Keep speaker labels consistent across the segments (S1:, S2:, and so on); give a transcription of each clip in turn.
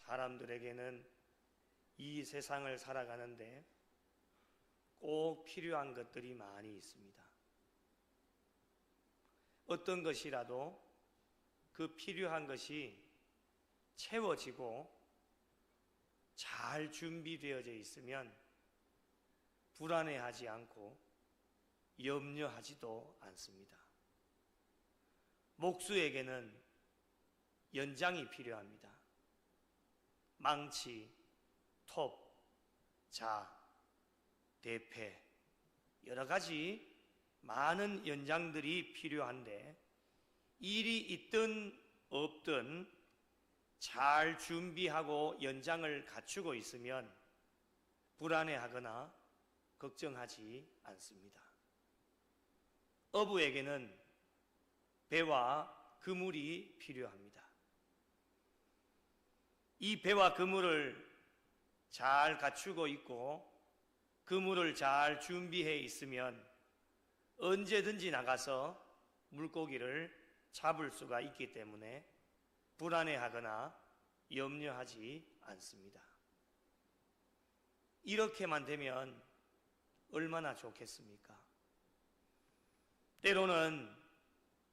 S1: 사람들에게는 이 세상을 살아가는데 꼭 필요한 것들이 많이 있습니다. 어떤 것이라도 그 필요한 것이 채워지고 잘 준비되어져 있으면 불안해하지 않고 염려하지도 않습니다. 목수에게는 연장이 필요합니다. 망치, 톱, 자, 대패, 여러 가지 많은 연장들이 필요한데 일이 있든 없든 잘 준비하고 연장을 갖추고 있으면 불안해하거나 걱정하지 않습니다. 어부에게는 배와 그물이 필요합니다. 이 배와 그물을 잘 갖추고 있고 그물을 잘 준비해 있으면 언제든지 나가서 물고기를 잡을 수가 있기 때문에 불안해하거나 염려하지 않습니다. 이렇게만 되면 얼마나 좋겠습니까? 때로는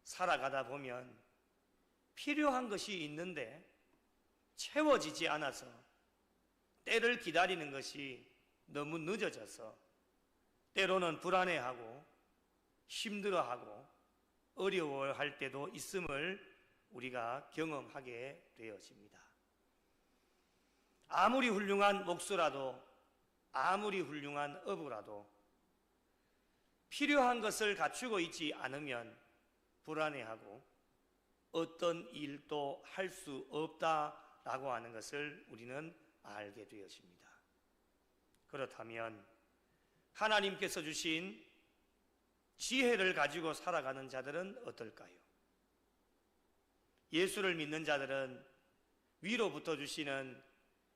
S1: 살아가다 보면 필요한 것이 있는데 채워지지 않아서 때를 기다리는 것이 너무 늦어져서 때로는 불안해하고 힘들어하고 어려워할 때도 있음을 우리가 경험하게 되어집니다. 아무리 훌륭한 목수라도 아무리 훌륭한 어부라도 필요한 것을 갖추고 있지 않으면 불안해하고 어떤 일도 할 수 없다라고 하는 것을 우리는 알게 되었습니다. 그렇다면 하나님께서 주신 지혜를 가지고 살아가는 자들은 어떨까요? 예수를 믿는 자들은 위로부터 주시는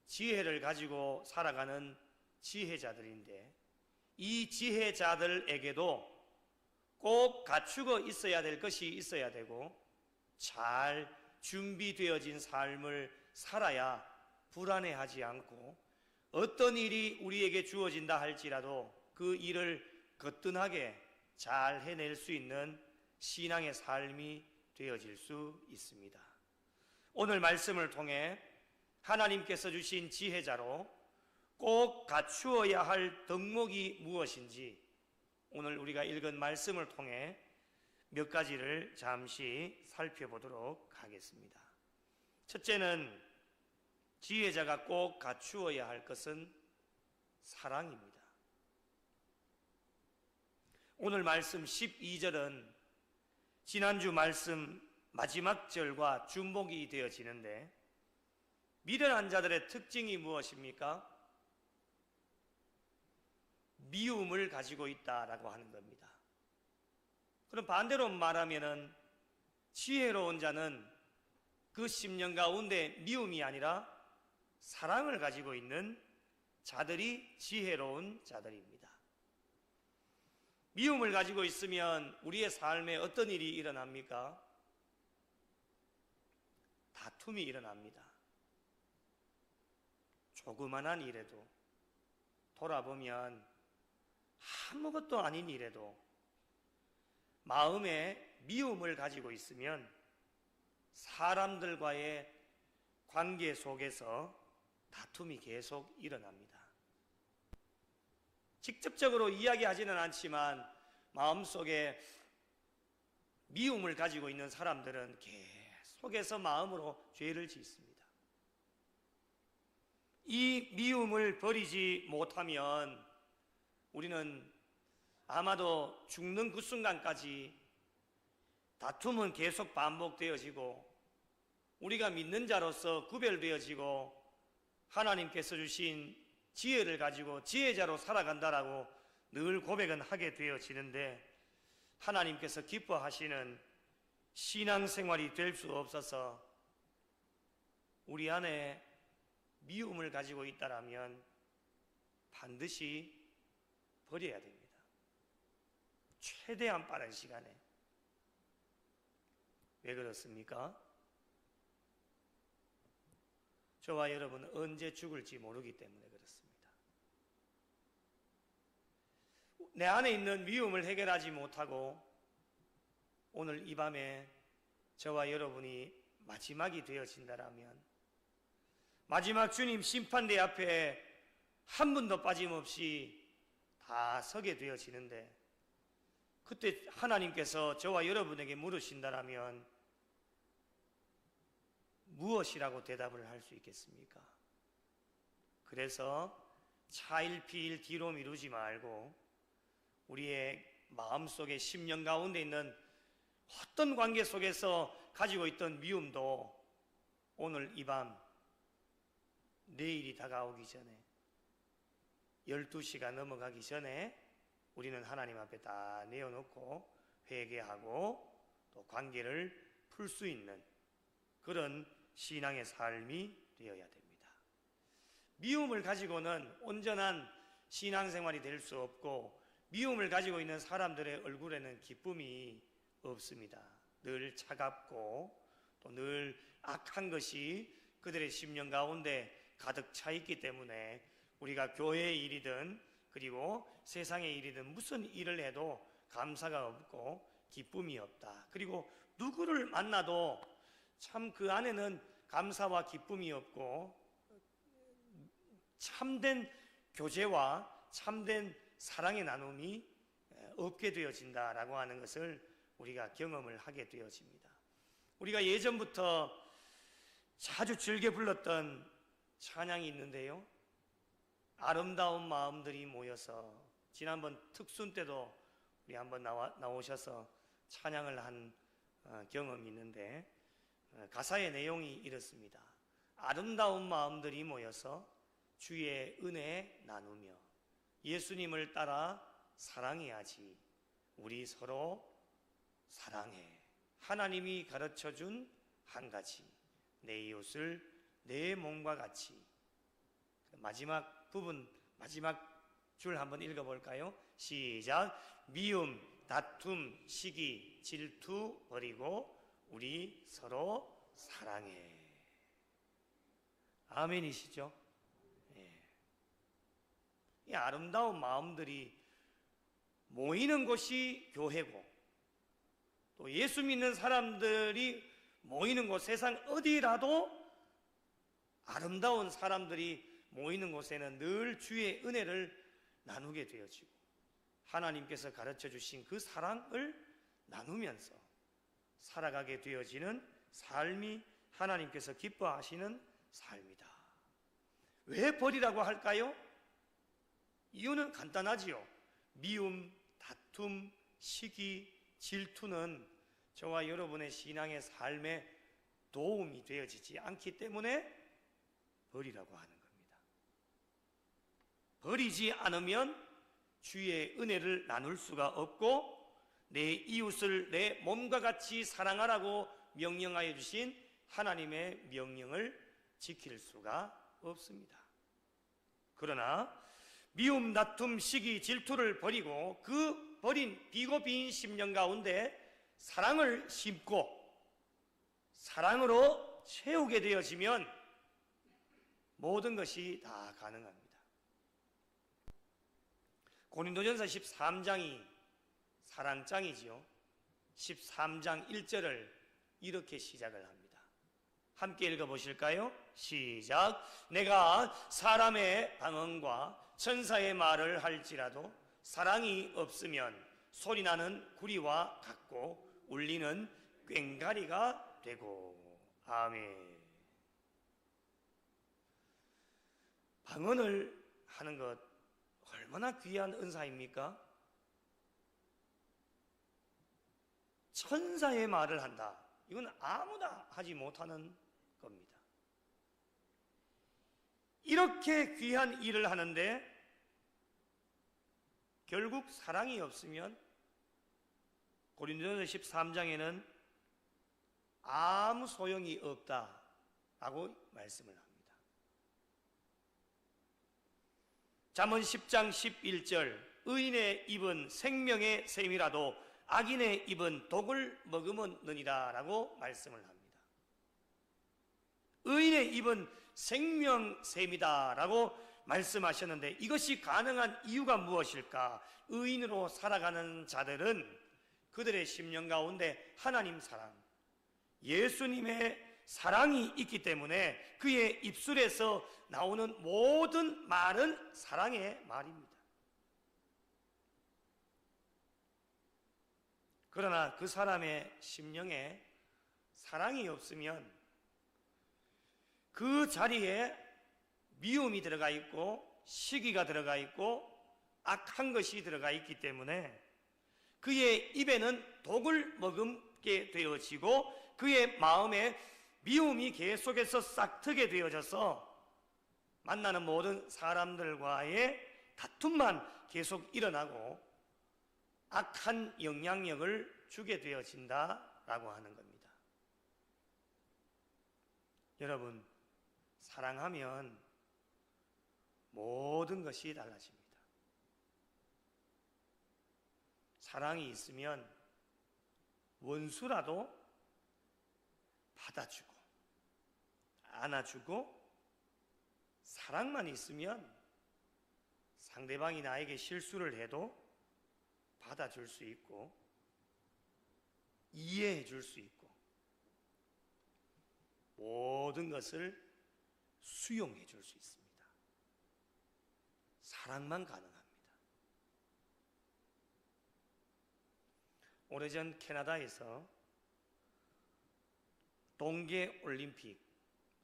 S1: 지혜를 가지고 살아가는 지혜자들인데 이 지혜자들에게도 꼭 갖추고 있어야 될 것이 있어야 되고 잘 준비되어진 삶을 살아야 불안해하지 않고 어떤 일이 우리에게 주어진다 할지라도 그 일을 거뜬하게 잘 해낼 수 있는 신앙의 삶이 되어질 수 있습니다. 오늘 말씀을 통해 하나님께서 주신 지혜자로 꼭 갖추어야 할 덕목이 무엇인지 오늘 우리가 읽은 말씀을 통해 몇 가지를 잠시 살펴보도록 하겠습니다. 첫째는 지혜자가 꼭 갖추어야 할 것은 사랑입니다. 오늘 말씀 12절은 지난주 말씀 마지막 절과 중복이 되어지는데 미련한 자들의 특징이 무엇입니까? 미움을 가지고 있다라고 하는 겁니다. 그럼 반대로 말하면은 지혜로운 자는 그 심령 가운데 미움이 아니라 사랑을 가지고 있는 자들이 지혜로운 자들입니다. 미움을 가지고 있으면 우리의 삶에 어떤 일이 일어납니까? 다툼이 일어납니다. 조그만한 일에도 돌아보면 아무것도 아닌 일에도 마음에 미움을 가지고 있으면 사람들과의 관계 속에서 다툼이 계속 일어납니다. 직접적으로 이야기하지는 않지만 마음속에 미움을 가지고 있는 사람들은 계속해서 마음으로 죄를 짓습니다. 이 미움을 버리지 못하면 우리는 아마도 죽는 그 순간까지 다툼은 계속 반복되어지고 우리가 믿는 자로서 구별되어지고 하나님께서 주신 지혜를 가지고 지혜자로 살아간다라고 늘 고백은 하게 되어지는데 하나님께서 기뻐하시는 신앙생활이 될 수 없어서 우리 안에 미움을 가지고 있다라면 반드시 버려야 됩니다. 최대한 빠른 시간에. 왜 그렇습니까? 저와 여러분은 언제 죽을지 모르기 때문에 그렇습니다. 내 안에 있는 미움을 해결하지 못하고 오늘 이 밤에 저와 여러분이 마지막이 되어진다라면, 마지막 주님 심판대 앞에 한 분도 빠짐없이 다 서게 되어지는데, 그때 하나님께서 저와 여러분에게 물으신다라면 무엇이라고 대답을 할 수 있겠습니까? 그래서 차일피일 뒤로 미루지 말고 우리의 마음속에 심령 가운데 있는 어떤 관계 속에서 가지고 있던 미움도 오늘 이 밤, 내일이 다가오기 전에, 12시가 넘어가기 전에 우리는 하나님 앞에 다 내어놓고 회개하고 또 관계를 풀 수 있는 그런 신앙의 삶이 되어야 됩니다. 미움을 가지고는 온전한 신앙생활이 될 수 없고, 미움을 가지고 있는 사람들의 얼굴에는 기쁨이 없습니다. 늘 차갑고 또 늘 악한 것이 그들의 심령 가운데 가득 차 있기 때문에 우리가 교회의 일이든 그리고 세상의 일이든 무슨 일을 해도 감사가 없고 기쁨이 없다. 그리고 누구를 만나도 참 그 안에는 감사와 기쁨이 없고 참된 교제와 참된 사랑의 나눔이 없게 되어진다라고 하는 것을 우리가 경험을 하게 되어집니다. 우리가 예전부터 자주 즐겨 불렀던 찬양이 있는데요, 아름다운 마음들이 모여서, 지난번 특순 때도 우리 한번 나오셔서 찬양을 한 경험이 있는데, 가사의 내용이 이렇습니다. 아름다운 마음들이 모여서 주의 은혜 나누며 예수님을 따라 사랑해야지. 우리 서로 사랑해. 하나님이 가르쳐준 한 가지, 내 이웃을 내 몸과 같이. 마지막 부분, 마지막 줄 한번 읽어볼까요? 시작. 미움, 다툼, 시기, 질투 버리고 우리 서로 사랑해. 아멘이시죠? 예. 이 아름다운 마음들이 모이는 곳이 교회고, 또 예수 믿는 사람들이 모이는 곳, 세상 어디라도 아름다운 사람들이 모이는 곳에는 늘 주의 은혜를 나누게 되어지고, 하나님께서 가르쳐 주신 그 사랑을 나누면서 살아가게 되어지는 삶이 하나님께서 기뻐하시는 삶이다. 왜 버리라고 할까요? 이유는 간단하지요. 미움, 다툼, 시기, 질투는 저와 여러분의 신앙의 삶에 도움이 되어지지 않기 때문에 버리라고 하는 겁니다. 버리지 않으면 주의 은혜를 나눌 수가 없고, 내 이웃을 내 몸과 같이 사랑하라고 명령하여 주신 하나님의 명령을 지킬 수가 없습니다. 그러나 미움, 다툼, 시기, 질투를 버리고 그 버린 비고 빈 심령 가운데 사랑을 심고 사랑으로 채우게 되어지면 모든 것이 다 가능합니다. 고린도전서 13장이 사랑장이지요. 13장 1절을 이렇게 시작을 합니다. 함께 읽어보실까요? 시작. 내가 사람의 방언과 천사의 말을 할지라도 사랑이 없으면 소리나는 구리와 같고 울리는 꽹과리가 되고. 아멘. 방언을 하는 것 얼마나 귀한 은사입니까? 천사의 말을 한다. 이건 아무나 하지 못하는 겁니다. 이렇게 귀한 일을 하는데 결국 사랑이 없으면 고린도전서 13장에는 아무 소용이 없다라고 말씀을 합니다. 잠언 10장 11절 의인의 입은 생명의 샘이라도 악인의 입은 독을 머금었느니라 라고 말씀을 합니다. 의인의 입은 생명샘이다 라고 말씀하셨는데, 이것이 가능한 이유가 무엇일까? 의인으로 살아가는 자들은 그들의 심령 가운데 하나님 사랑, 예수님의 사랑이 있기 때문에 그의 입술에서 나오는 모든 말은 사랑의 말입니다. 그러나 그 사람의 심령에 사랑이 없으면 그 자리에 미움이 들어가 있고 시기가 들어가 있고 악한 것이 들어가 있기 때문에 그의 입에는 독을 머금게 되어지고 그의 마음에 미움이 계속해서 싹트게 되어져서 만나는 모든 사람들과의 다툼만 계속 일어나고 악한 영향력을 주게 되어진다라고 하는 겁니다. 여러분, 사랑하면 모든 것이 달라집니다. 사랑이 있으면 원수라도 받아주고 안아주고, 사랑만 있으면 상대방이 나에게 실수를 해도 받아줄 수 있고 이해해 줄 수 있고 모든 것을 수용해 줄 수 있습니다. 사랑만 가능합니다. 오래전 캐나다에서 동계 올림픽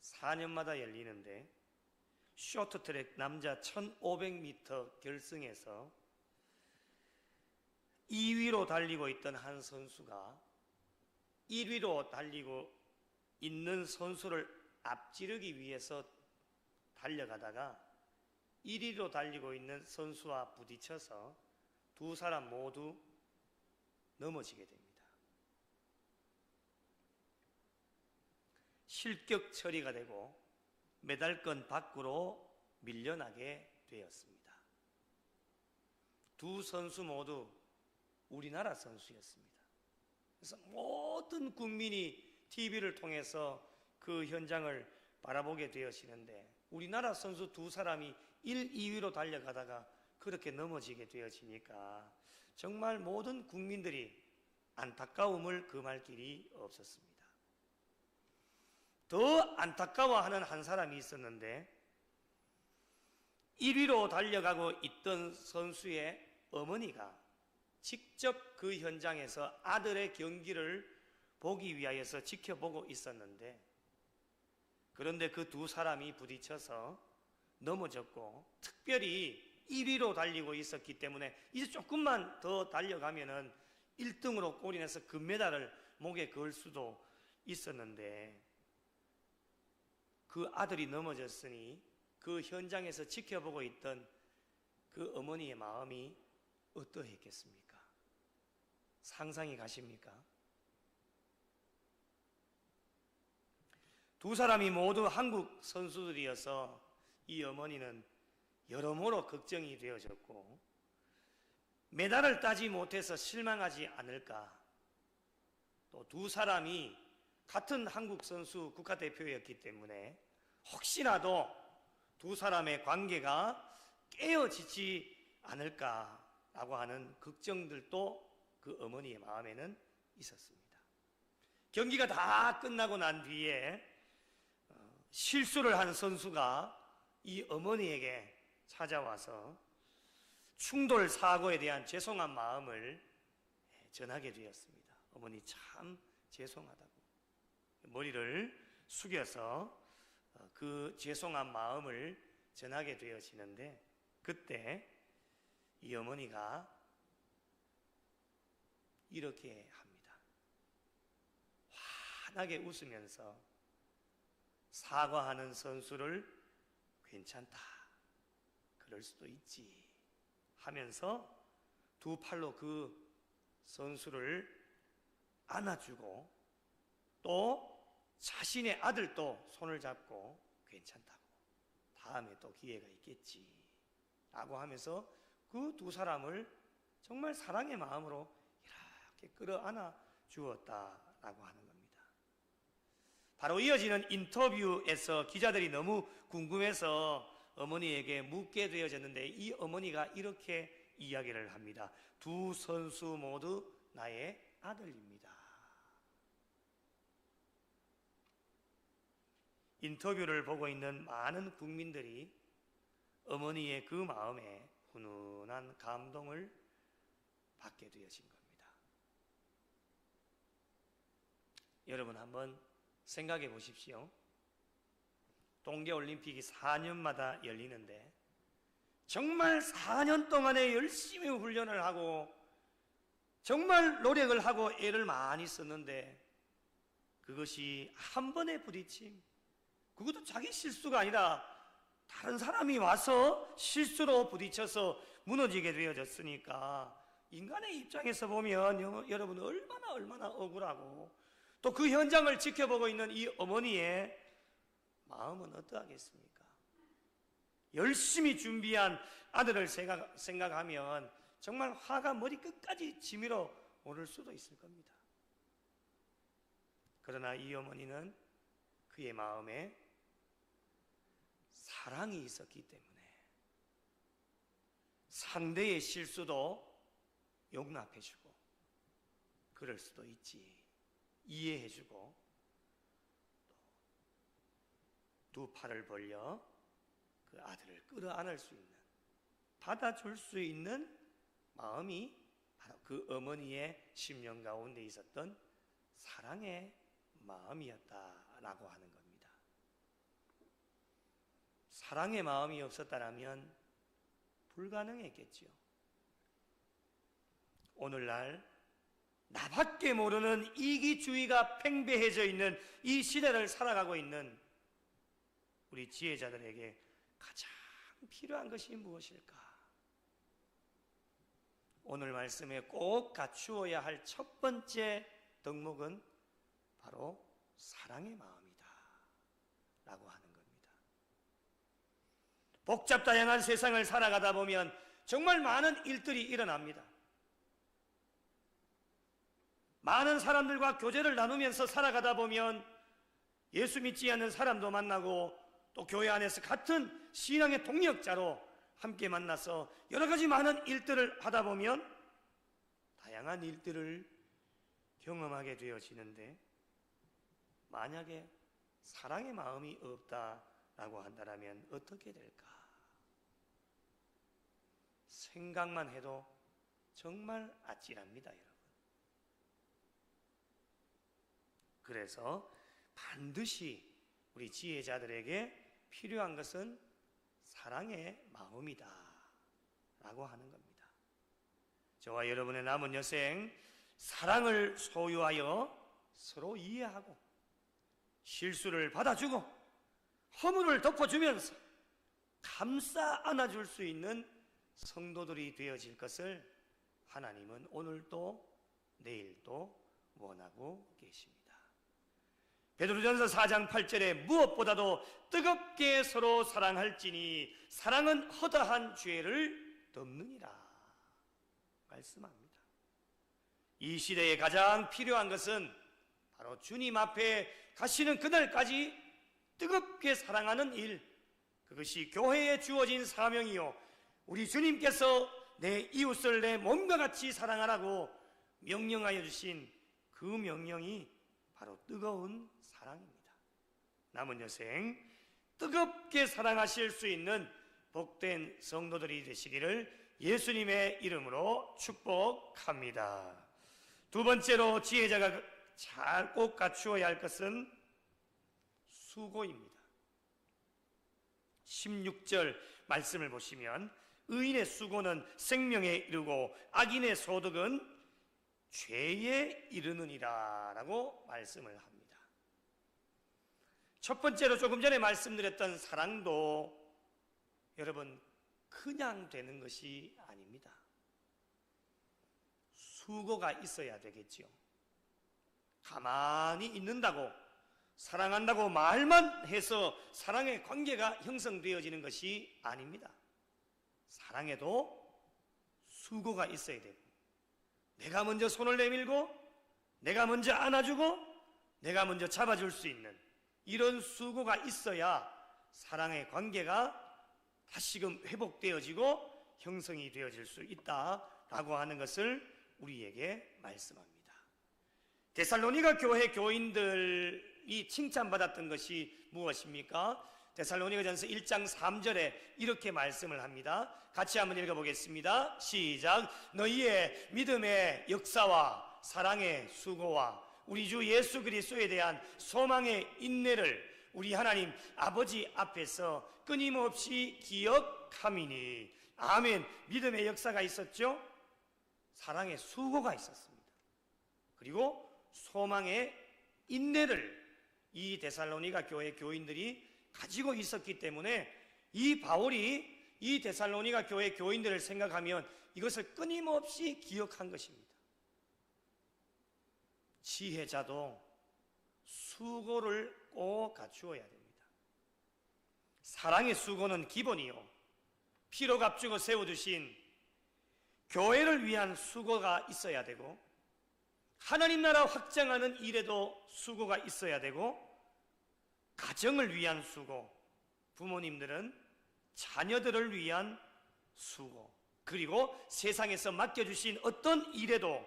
S1: 4년마다 열리는데 쇼트트랙 남자 1500m 결승에서 2위로 달리고 있던 한 선수가 1위로 달리고 있는 선수를 앞지르기 위해서 달려가다가 1위로 달리고 있는 선수와 부딪혀서 두 사람 모두 넘어지게 됩니다. 실격 처리가 되고 메달권 밖으로 밀려나게 되었습니다. 두 선수 모두 우리나라 선수였습니다. 그래서 모든 국민이 TV를 통해서 그 현장을 바라보게 되어지는데, 우리나라 선수 두 사람이 1, 2위로 달려가다가 그렇게 넘어지게 되어지니까 정말 모든 국민들이 안타까움을 금할 길이 없었습니다. 더 안타까워하는 한 사람이 있었는데, 1위로 달려가고 있던 선수의 어머니가 직접 그 현장에서 아들의 경기를 보기 위하여서 지켜보고 있었는데, 그런데 그 두 사람이 부딪혀서 넘어졌고, 특별히 1위로 달리고 있었기 때문에 이제 조금만 더 달려가면은 1등으로 골인해서 금메달을 목에 걸 수도 있었는데, 그 아들이 넘어졌으니 그 현장에서 지켜보고 있던 그 어머니의 마음이 어떠했겠습니까? 상상이 가십니까? 두 사람이 모두 한국 선수들이어서 이 어머니는 여러모로 걱정이 되어졌고, 메달을 따지 못해서 실망하지 않을까, 또 두 사람이 같은 한국 선수 국가대표였기 때문에 혹시라도 두 사람의 관계가 깨어지지 않을까라고 하는 걱정들도 그 어머니의 마음에는 있었습니다. 경기가 다 끝나고 난 뒤에 실수를 한 선수가 이 어머니에게 찾아와서 충돌 사고에 대한 죄송한 마음을 전하게 되었습니다. 어머니 참 죄송하다고 머리를 숙여서 그 죄송한 마음을 전하게 되어지는데, 그때 이 어머니가 이렇게 합니다. 환하게 웃으면서 사과하는 선수를 괜찮다, 그럴 수도 있지 하면서 두 팔로 그 선수를 안아주고, 또 자신의 아들도 손을 잡고 괜찮다고, 다음에 또 기회가 있겠지 라고 하면서 그 두 사람을 정말 사랑의 마음으로 이렇게 끌어안아 주었다라고 하는 겁니다. 바로 이어지는 인터뷰에서 기자들이 너무 궁금해서 어머니에게 묻게 되어졌는데, 이 어머니가 이렇게 이야기를 합니다. 두 선수 모두 나의 아들입니다. 인터뷰를 보고 있는 많은 국민들이 어머니의 그 마음에 훈훈한 감동을 받게 되어진 겁니다. 여러분 한번 생각해 보십시오. 동계올림픽이 4년마다 열리는데 정말 4년 동안에 열심히 훈련을 하고 정말 노력을 하고 애를 많이 썼는데 그것이 한 번의 부딪힘, 그것도 자기 실수가 아니라 다른 사람이 와서 실수로 부딪혀서 무너지게 되어졌으니까 인간의 입장에서 보면 여러분 얼마나 억울하고, 또 그 현장을 지켜보고 있는 이 어머니의 마음은 어떠하겠습니까? 열심히 준비한 아들을 생각하면 정말 화가 머리끝까지 지밀어 오를 수도 있을 겁니다. 그러나 이 어머니는 그의 마음에 사랑이 있었기 때문에 상대의 실수도 용납해주고, 그럴 수도 있지, 이해해주고, 두 팔을 벌려 그 아들을 끌어안을 수 있는, 받아줄 수 있는 마음이 바로 그 어머니의 심령 가운데 있었던 사랑의 마음이었다라고 하는 겁니다. 사랑의 마음이 없었다면 불가능했겠지요. 오늘날 나밖에 모르는 이기주의가 팽배해져 있는 이 시대를 살아가고 있는 우리 지혜자들에게 가장 필요한 것이 무엇일까? 오늘 말씀에 꼭 갖추어야 할 첫 번째 덕목은 바로 사랑의 마음이다 라고 하는 겁니다. 복잡 다양한 세상을 살아가다 보면 정말 많은 일들이 일어납니다. 많은 사람들과 교제를 나누면서 살아가다 보면 예수 믿지 않는 사람도 만나고, 또 교회 안에서 같은 신앙의 동력자로 함께 만나서 여러 가지 많은 일들을 하다 보면 다양한 일들을 경험하게 되어지는데, 만약에 사랑의 마음이 없다라고 한다면 어떻게 될까? 생각만 해도 정말 아찔합니다, 여러분. 그래서 반드시 우리 지혜자들에게 필요한 것은 사랑의 마음이다 라고 하는 겁니다. 저와 여러분의 남은 여생, 사랑을 소유하여 서로 이해하고 실수를 받아주고 허물을 덮어주면서 감싸 안아줄 수 있는 성도들이 되어질 것을 하나님은 오늘도 내일도 원하고 계십니다. 베드로전서 4장 8절에 무엇보다도 뜨겁게 서로 사랑할지니 사랑은 허다한 죄를 덮느니라 말씀합니다. 이 시대에 가장 필요한 것은 바로 주님 앞에 가시는 그날까지 뜨겁게 사랑하는 일, 그것이 교회에 주어진 사명이요, 우리 주님께서 내 이웃을 내 몸과 같이 사랑하라고 명령하여 주신 그 명령이 바로 뜨거운 사랑입니다. 남은 여생 뜨겁게 사랑하실 수 있는 복된 성도들이 되시기를 예수님의 이름으로 축복합니다. 두 번째로 지혜자가 잘 꼭 갖추어야 할 것은 수고입니다. 16절 말씀을 보시면 의인의 수고는 생명에 이르고 악인의 소득은 죄에 이르느니라 라고 말씀을 합니다. 첫 번째로 조금 전에 말씀드렸던 사랑도 여러분 그냥 되는 것이 아닙니다. 수고가 있어야 되겠지요. 가만히 있는다고, 사랑한다고 말만 해서 사랑의 관계가 형성되어지는 것이 아닙니다. 사랑에도 수고가 있어야 되고, 내가 먼저 손을 내밀고, 내가 먼저 안아주고, 내가 먼저 잡아줄 수 있는 이런 수고가 있어야 사랑의 관계가 다시금 회복되어지고 형성이 되어질 수 있다라고 하는 것을 우리에게 말씀합니다. 데살로니가 교회 교인들이 칭찬받았던 것이 무엇입니까? 데살로니가전서 1장 3절에 이렇게 말씀을 합니다. 같이 한번 읽어보겠습니다. 시작. 너희의 믿음의 역사와 사랑의 수고와 우리 주 예수 그리스도에 대한 소망의 인내를 우리 하나님 아버지 앞에서 끊임없이 기억함이니. 아멘. 믿음의 역사가 있었죠? 사랑의 수고가 있었습니다. 그리고 소망의 인내를 이 데살로니가 교회 교인들이 가지고 있었기 때문에 이 바울이 이 데살로니가 교회 교인들을 생각하면 이것을 끊임없이 기억한 것입니다. 지혜자도 수고를 꼭 갖추어야 됩니다. 사랑의 수고는 기본이요, 피로 값주고 세워두신 교회를 위한 수고가 있어야 되고, 하나님 나라 확장하는 일에도 수고가 있어야 되고, 가정을 위한 수고, 부모님들은 자녀들을 위한 수고, 그리고 세상에서 맡겨주신 어떤 일에도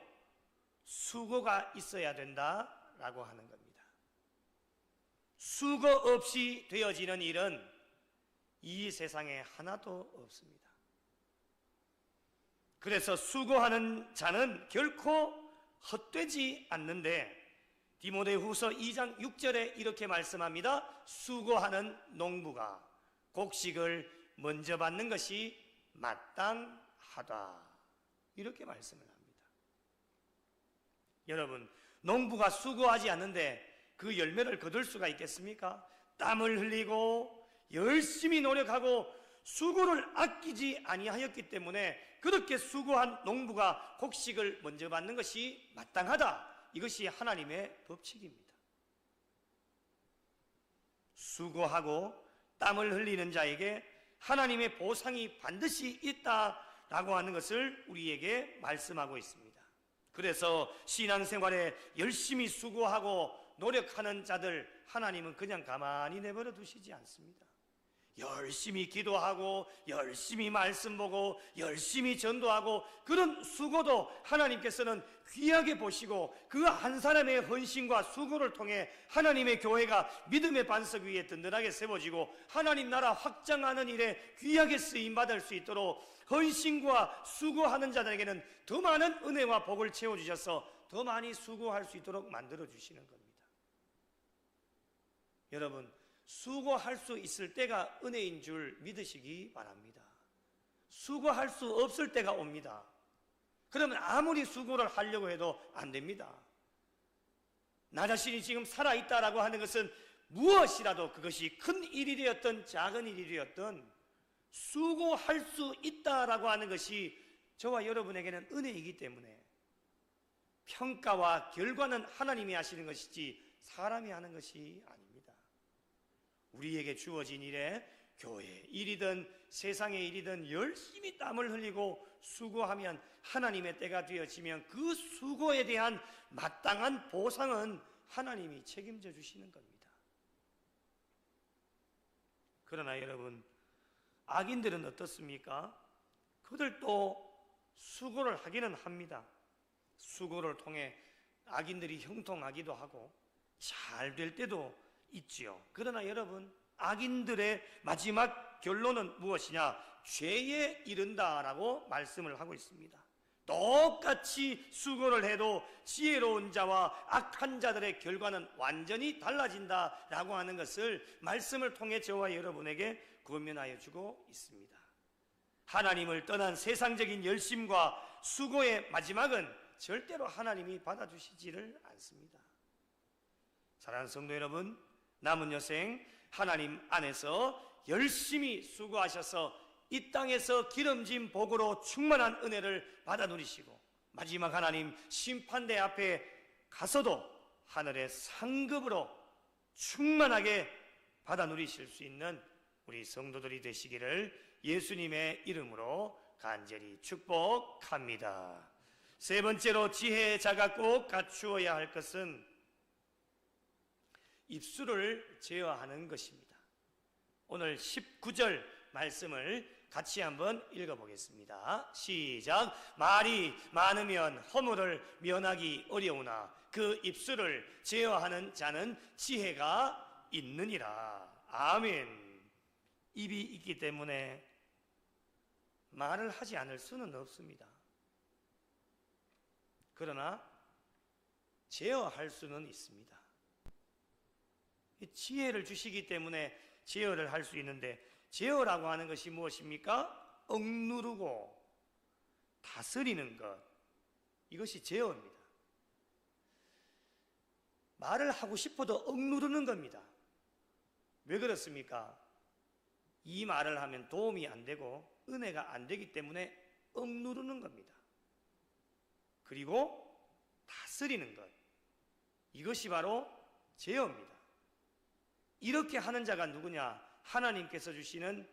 S1: 수고가 있어야 된다라고 하는 겁니다. 수고 없이 되어지는 일은 이 세상에 하나도 없습니다. 그래서 수고하는 자는 결코 헛되지 않는데, 디모데후서 2장 6절에 이렇게 말씀합니다. 수고하는 농부가 곡식을 먼저 받는 것이 마땅하다, 이렇게 말씀을 합니다. 여러분, 농부가 수고하지 않는데 그 열매를 거둘 수가 있겠습니까? 땀을 흘리고 열심히 노력하고 수고를 아끼지 아니하였기 때문에 그렇게 수고한 농부가 곡식을 먼저 받는 것이 마땅하다, 이것이 하나님의 법칙입니다. 수고하고 땀을 흘리는 자에게 하나님의 보상이 반드시 있다라고 하는 것을 우리에게 말씀하고 있습니다. 그래서 신앙생활에 열심히 수고하고 노력하는 자들 하나님은 그냥 가만히 내버려 두시지 않습니다. 열심히 기도하고 열심히 말씀 보고 열심히 전도하고 그런 수고도 하나님께서는 귀하게 보시고 그 한 사람의 헌신과 수고를 통해 하나님의 교회가 믿음의 반석 위에 든든하게 세워지고 하나님 나라 확장하는 일에 귀하게 쓰임받을 수 있도록 헌신과 수고하는 자들에게는 더 많은 은혜와 복을 채워주셔서 더 많이 수고할 수 있도록 만들어주시는 겁니다. 여러분, 수고할 수 있을 때가 은혜인 줄 믿으시기 바랍니다. 수고할 수 없을 때가 옵니다. 그러면 아무리 수고를 하려고 해도 안 됩니다. 나 자신이 지금 살아있다라고 하는 것은 무엇이라도 그것이 큰 일이 되었든 작은 일이 되었든 수고할 수 있다라고 하는 것이 저와 여러분에게는 은혜이기 때문에 평가와 결과는 하나님이 하시는 것이지 사람이 하는 것이 아닙니다. 우리에게 주어진 일에 교회의 일이든 세상의 일이든 열심히 땀을 흘리고 수고하면 하나님의 때가 되어지면 그 수고에 대한 마땅한 보상은 하나님이 책임져 주시는 겁니다. 그러나 여러분, 악인들은 어떻습니까? 그들도 수고를 하기는 합니다. 수고를 통해 악인들이 형통하기도 하고 잘 될 때도 있지요. 그러나 여러분, 악인들의 마지막 결론은 무엇이냐? 죄에 이른다라고 말씀을 하고 있습니다. 똑같이 수고를 해도 지혜로운 자와 악한 자들의 결과는 완전히 달라진다라고 하는 것을 말씀을 통해 저와 여러분에게 권면하여 주고 있습니다. 하나님을 떠난 세상적인 열심과 수고의 마지막은 절대로 하나님이 받아주시지를 않습니다. 사랑하는 성도 여러분, 남은 여생 하나님 안에서 열심히 수고하셔서 이 땅에서 기름진 복으로 충만한 은혜를 받아 누리시고 마지막 하나님 심판대 앞에 가서도 하늘의 상급으로 충만하게 받아 누리실 수 있는 우리 성도들이 되시기를 예수님의 이름으로 간절히 축복합니다. 세 번째로 지혜자가 꼭 갖추어야 할 것은 입술을 제어하는 것입니다. 오늘 19절 말씀을 같이 한번 읽어보겠습니다. 시작. 말이 많으면 허물을 면하기 어려우나 그 입술을 제어하는 자는 지혜가 있느니라. 아멘. 입이 있기 때문에 말을 하지 않을 수는 없습니다. 그러나 제어할 수는 있습니다. 지혜를 주시기 때문에 제어를 할 수 있는데, 제어라고 하는 것이 무엇입니까? 억누르고 다스리는 것, 이것이 제어입니다. 말을 하고 싶어도 억누르는 겁니다. 왜 그렇습니까? 이 말을 하면 도움이 안 되고 은혜가 안 되기 때문에 억누르는 겁니다. 그리고 다스리는 것, 이것이 바로 제어입니다. 이렇게 하는 자가 누구냐? 하나님께서 주시는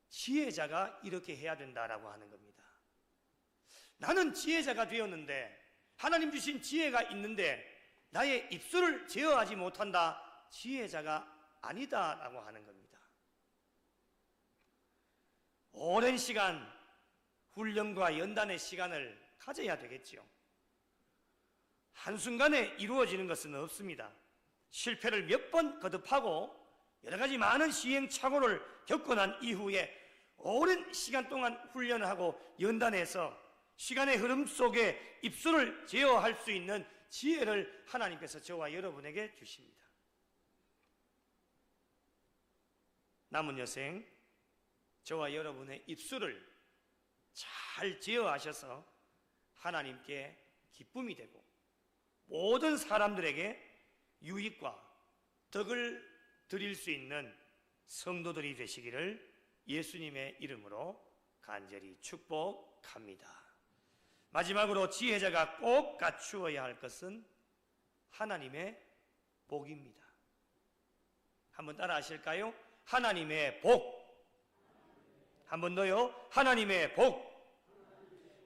S1: 지혜자가 이렇게 해야 된다라고 하는 겁니다. 나는 지혜자가 되었는데, 하나님 주신 지혜가 있는데 나의 입술을 제어하지 못한다, 지혜자가 아니다라고 하는 겁니다. 오랜 시간 훈련과 연단의 시간을 가져야 되겠지요. 한순간에 이루어지는 것은 없습니다. 실패를 몇 번 거듭하고 여러 가지 많은 시행착오를 겪고 난 이후에 오랜 시간 동안 훈련을 하고 연단해서 시간의 흐름 속에 입술을 제어할 수 있는 지혜를 하나님께서 저와 여러분에게 주십니다. 남은 여생 저와 여러분의 입술을 잘 제어하셔서 하나님께 기쁨이 되고 모든 사람들에게 유익과 덕을 드릴 수 있는 성도들이 되시기를 예수님의 이름으로 간절히 축복합니다. 마지막으로 지혜자가 꼭 갖추어야 할 것은 하나님의 복입니다. 한번 따라 하실까요? 하나님의 복. 한 번 더요. 하나님의 복.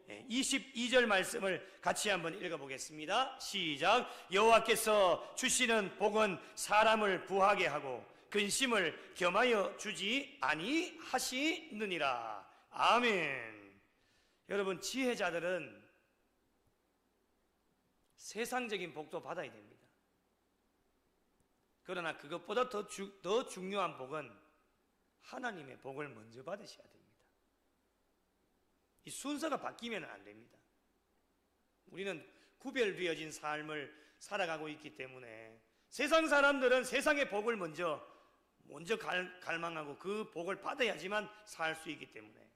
S1: 22절 말씀을 같이 한번 읽어보겠습니다. 시작. 여호와께서 주시는 복은 사람을 부하게 하고 근심을 겸하여 주지 아니하시느니라. 아멘. 여러분, 지혜자들은 세상적인 복도 받아야 됩니다. 그러나 그것보다 더 중요한 복은 하나님의 복을 먼저 받으셔야 됩니다. 이 순서가 바뀌면 안 됩니다. 우리는 구별되어진 삶을 살아가고 있기 때문에 세상 사람들은 세상의 복을 먼저 갈망하고 그 복을 받아야지만 살 수 있기 때문에,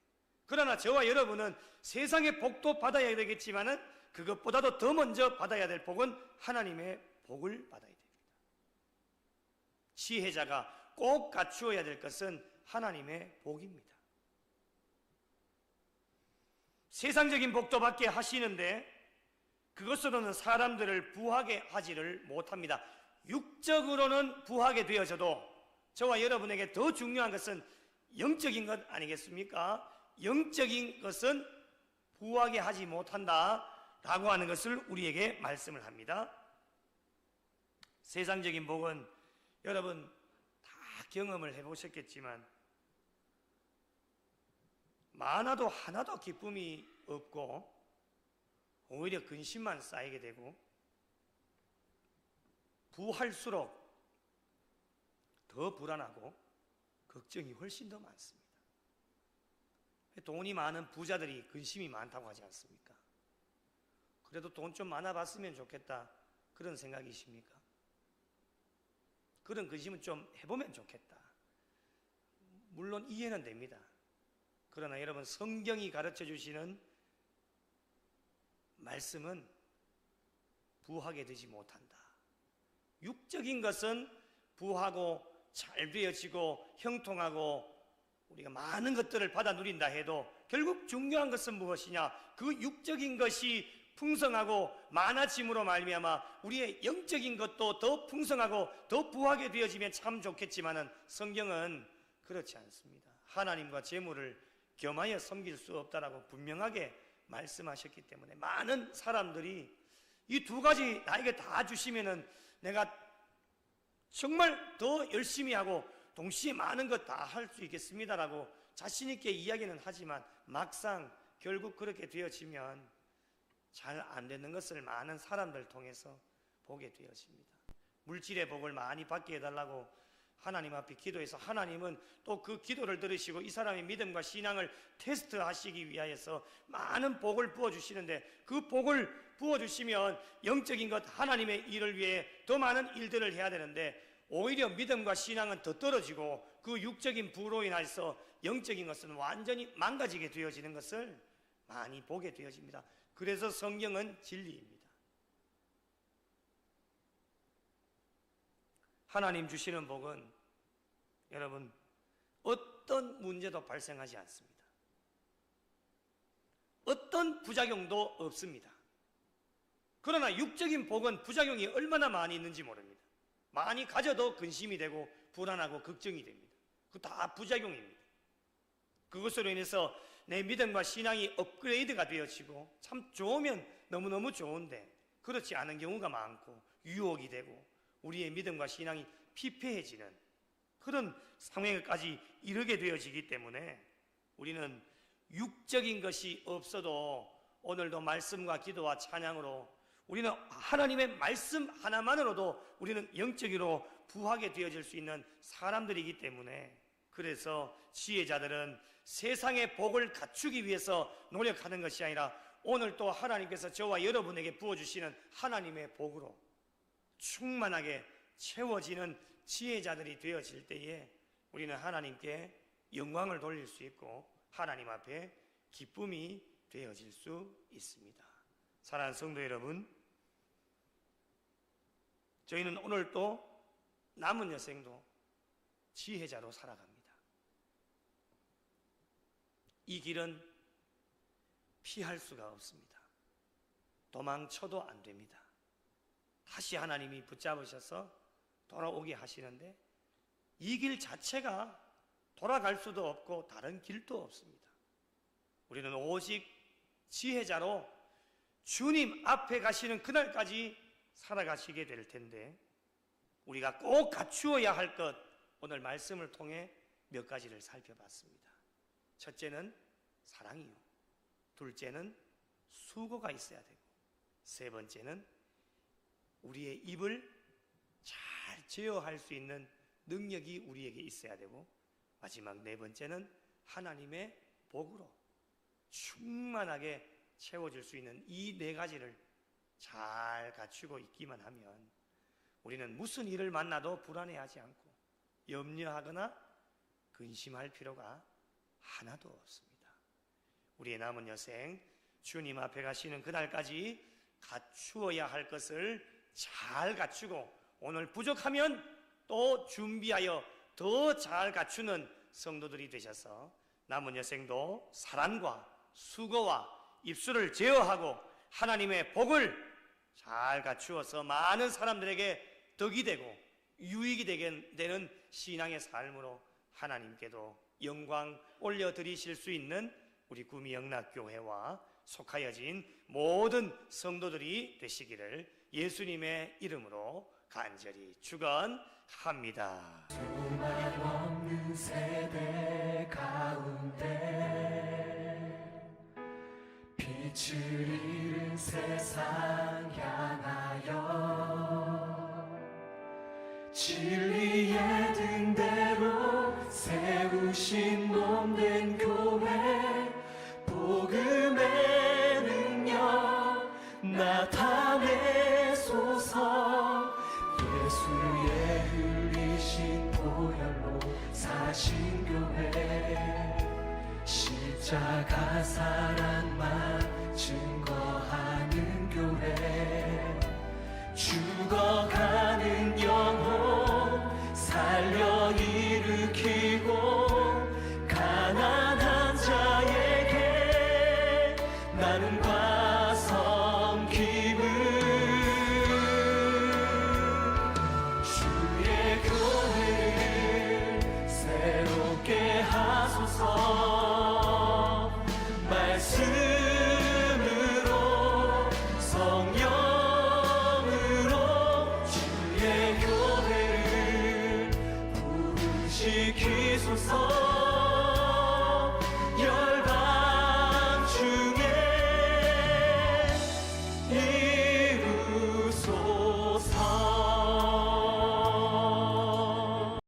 S1: 그러나 저와 여러분은 세상의 복도 받아야 되겠지만은 그것보다도 더 먼저 받아야 될 복은 하나님의 복을 받아야 됩니다. 지혜자가 꼭 갖추어야 될 것은 하나님의 복입니다. 세상적인 복도 받게 하시는데 그것으로는 사람들을 부하게 하지를 못합니다. 육적으로는 부하게 되어져도 저와 여러분에게 더 중요한 것은 영적인 것 아니겠습니까? 영적인 것은 부하게 하지 못한다라고 하는 것을 우리에게 말씀을 합니다. 세상적인 복은 여러분 다 경험을 해보셨겠지만 많아도 하나도 기쁨이 없고 오히려 근심만 쌓이게 되고, 부할수록 더 불안하고 걱정이 훨씬 더 많습니다. 돈이 많은 부자들이 근심이 많다고 하지 않습니까? 그래도 돈 좀 많아 봤으면 좋겠다, 그런 생각이십니까? 그런 근심은 좀 해보면 좋겠다, 물론 이해는 됩니다. 그러나 여러분, 성경이 가르쳐 주시는 말씀은 부하게 되지 못한다. 육적인 것은 부하고 잘 되어지고 형통하고 우리가 많은 것들을 받아 누린다 해도 결국 중요한 것은 무엇이냐? 그 육적인 것이 풍성하고 많아짐으로 말미암아 우리의 영적인 것도 더 풍성하고 더 부하게 되어지면 참 좋겠지만은 성경은 그렇지 않습니다. 하나님과 재물을 겸하여 섬길 수 없다라고 분명하게 말씀하셨기 때문에 많은 사람들이 이 두 가지 나에게 다 주시면은 내가 정말 더 열심히 하고 동시에 많은 것 다 할 수 있겠습니다라고 자신 있게 이야기는 하지만 막상 결국 그렇게 되어지면 잘 안 되는 것을 많은 사람들 통해서 보게 되어집니다. 물질의 복을 많이 받게 해달라고 하나님 앞에 기도해서 하나님은 또 그 기도를 들으시고 이 사람의 믿음과 신앙을 테스트하시기 위하여서 많은 복을 부어주시는데, 그 복을 부어주시면 영적인 것 하나님의 일을 위해 더 많은 일들을 해야 되는데 오히려 믿음과 신앙은 더 떨어지고 그 육적인 부로 인해서 영적인 것은 완전히 망가지게 되어지는 것을 많이 보게 되어집니다. 그래서 성경은 진리입니다. 하나님 주시는 복은 여러분 어떤 문제도 발생하지 않습니다. 어떤 부작용도 없습니다. 그러나 육적인 복은 부작용이 얼마나 많이 있는지 모릅니다. 많이 가져도 근심이 되고 불안하고 걱정이 됩니다. 그거 다 부작용입니다. 그것으로 인해서 내 믿음과 신앙이 업그레이드가 되어지고 참 좋으면 너무너무 좋은데 그렇지 않은 경우가 많고 유혹이 되고 우리의 믿음과 신앙이 피폐해지는 그런 상황까지 이르게 되어지기 때문에 우리는 육적인 것이 없어도 오늘도 말씀과 기도와 찬양으로 우리는 하나님의 말씀 하나만으로도 우리는 영적으로 부하게 되어질 수 있는 사람들이기 때문에, 그래서 지혜자들은 세상의 복을 갖추기 위해서 노력하는 것이 아니라 오늘 또 하나님께서 저와 여러분에게 부어주시는 하나님의 복으로 충만하게 채워지는 지혜자들이 되어질 때에 우리는 하나님께 영광을 돌릴 수 있고 하나님 앞에 기쁨이 되어질 수 있습니다. 사랑하는 성도 여러분, 저희는 오늘 또 남은 여생도 지혜자로 살아갑니다. 이 길은 피할 수가 없습니다. 도망쳐도 안 됩니다. 다시 하나님이 붙잡으셔서 돌아오게 하시는데 이 길 자체가 돌아갈 수도 없고 다른 길도 없습니다. 우리는 오직 지혜자로 주님 앞에 가시는 그날까지 살아가시게 될 텐데 우리가 꼭 갖추어야 할 것, 오늘 말씀을 통해 몇 가지를 살펴봤습니다. 첫째는 사랑이요, 둘째는 수고가 있어야 되고, 세 번째는 우리의 입을 잘 제어할 수 있는 능력이 우리에게 있어야 되고, 마지막 네 번째는 하나님의 복으로 충만하게 채워질 수 있는 이 네 가지를 잘 갖추고 있기만 하면 우리는 무슨 일을 만나도 불안해하지 않고 염려하거나 근심할 필요가 하나도 없습니다. 우리의 남은 여생 주님 앞에 가시는 그날까지 갖추어야 할 것을 잘 갖추고 오늘 부족하면 또 준비하여 더 잘 갖추는 성도들이 되셔서 남은 여생도 사랑과 수고와 입술을 제어하고 하나님의 복을 잘 갖추어서 많은 사람들에게 덕이 되고 유익이 되는 신앙의 삶으로 하나님께도 영광 올려드리실 수 있는 우리 구미 영락교회와 속하여진 모든 성도들이 되시기를 예수님의 이름으로 간절히 축원합니다.
S2: 수만 없는 세대 가운데 빛을 잃은 세상 향하여 진리의 등대로 세우신 몸된 교회, 복음의 능력 나타내소서. 예수의 흘리신 보혈로 사신 교회, 십자가 사랑만 증거하는 교회, 죽어가는 영혼 살려 일으키고 가난한 자에게 나눔과 섬김을 주의 교회를 새롭게 하소서. 말씀으로 성령으로 주의 교회를 지키소서